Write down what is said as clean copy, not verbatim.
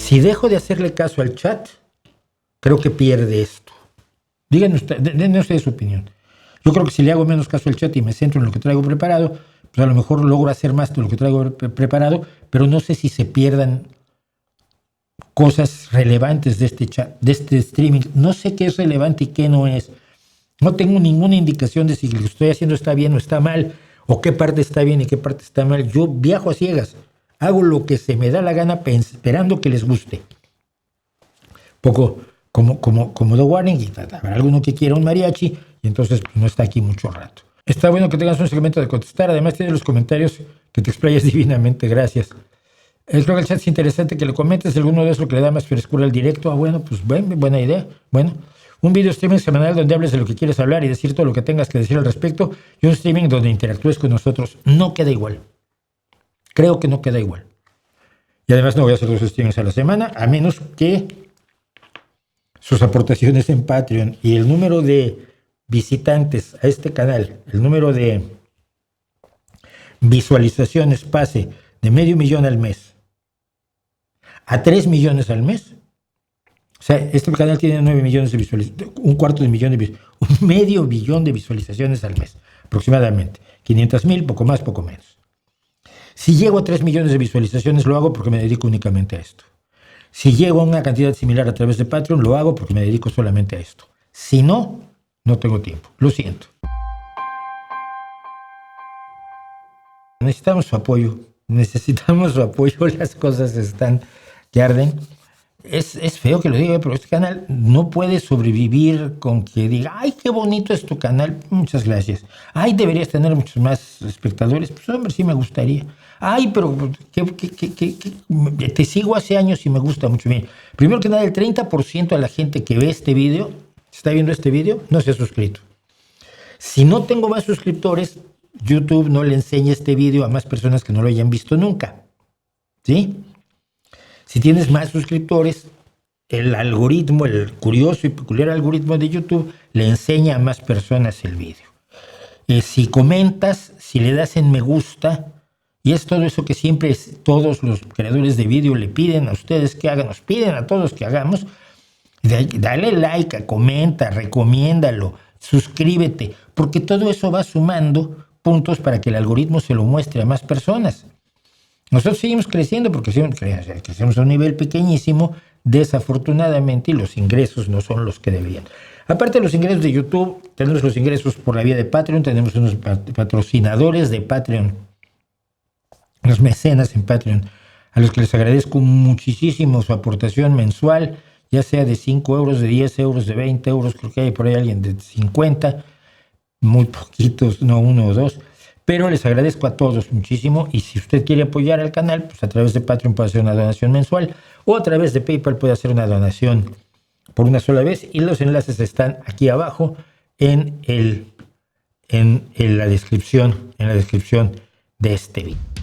Si dejo de hacerle caso al chat, creo que pierde esto. Díganme denme ustedes su opinión. Yo creo que si le hago menos caso al chat y me centro en lo que traigo preparado, pues a lo mejor logro hacer más de lo que traigo preparado, pero no sé si se pierdan cosas relevantes de este chat, de este streaming. No sé qué es relevante y qué no es. No tengo ninguna indicación de si lo que estoy haciendo está bien o está mal, o qué parte está bien y qué parte está mal. Yo viajo a ciegas, hago lo que se me da la gana esperando que les guste. Poco como The Warning, y habrá alguno que quiera un mariachi, y entonces pues, no está aquí mucho rato. Está bueno que tengas un segmento de contestar, además tienes los comentarios que te explayas divinamente, gracias. Creo que el chat es interesante que le comentes, alguno de eso lo que le da más frescura al directo. Bueno, pues buena idea. Bueno, un video streaming semanal donde hables de lo que quieres hablar y decir todo lo que tengas que decir al respecto, y un streaming donde interactúes con nosotros. No queda igual. Creo que no queda igual. Y además no voy a hacer 2 streamings a la semana, a menos que sus aportaciones en Patreon y el número de visitantes a este canal, el número de visualizaciones pase de 500,000 al mes a 3 millones al mes. O sea, este canal tiene 9 millones de visualizaciones, un medio billón de visualizaciones al mes, aproximadamente. 500,000, poco más, poco menos. Si llego a 3 millones de visualizaciones, lo hago porque me dedico únicamente a esto. Si llego a una cantidad similar a través de Patreon, lo hago porque me dedico solamente a esto. Si no, no tengo tiempo. Lo siento. Necesitamos su apoyo. Las cosas están que arden. Es feo que lo diga, pero este canal no puede sobrevivir con que diga, ay, qué bonito es tu canal, muchas gracias. Ay, deberías tener muchos más espectadores. Pues hombre, sí me gustaría. Ay, pero te sigo hace años y me gusta mucho. Bien, primero que nada, el 30% de la gente que ve este video, está viendo este video, no se ha suscrito. Si no tengo más suscriptores, YouTube no le enseña este video a más personas que no lo hayan visto nunca. ¿Sí? Si tienes más suscriptores, el algoritmo, el curioso y peculiar algoritmo de YouTube, le enseña a más personas el video. Si comentas, si le das en me gusta, y es todo eso que siempre todos los creadores de video le piden a ustedes que hagan, nos piden a todos que hagamos, dale like, comenta, recomiéndalo, suscríbete, porque todo eso va sumando puntos para que el algoritmo se lo muestre a más personas. Nosotros seguimos creciendo porque crecemos a un nivel pequeñísimo, desafortunadamente, y los ingresos no son los que deberían. Aparte de los ingresos de YouTube, tenemos los ingresos por la vía de Patreon, tenemos unos patrocinadores de Patreon, los mecenas en Patreon, a los que les agradezco muchísimo su aportación mensual, ya sea de 5 euros, de 10 euros, de 20 euros, creo que hay por ahí alguien de 50, muy poquitos, no uno o dos. Pero les agradezco a todos muchísimo, y si usted quiere apoyar al canal, pues a través de Patreon puede hacer una donación mensual, o a través de PayPal puede hacer una donación por una sola vez, y los enlaces están aquí abajo en la descripción de este video.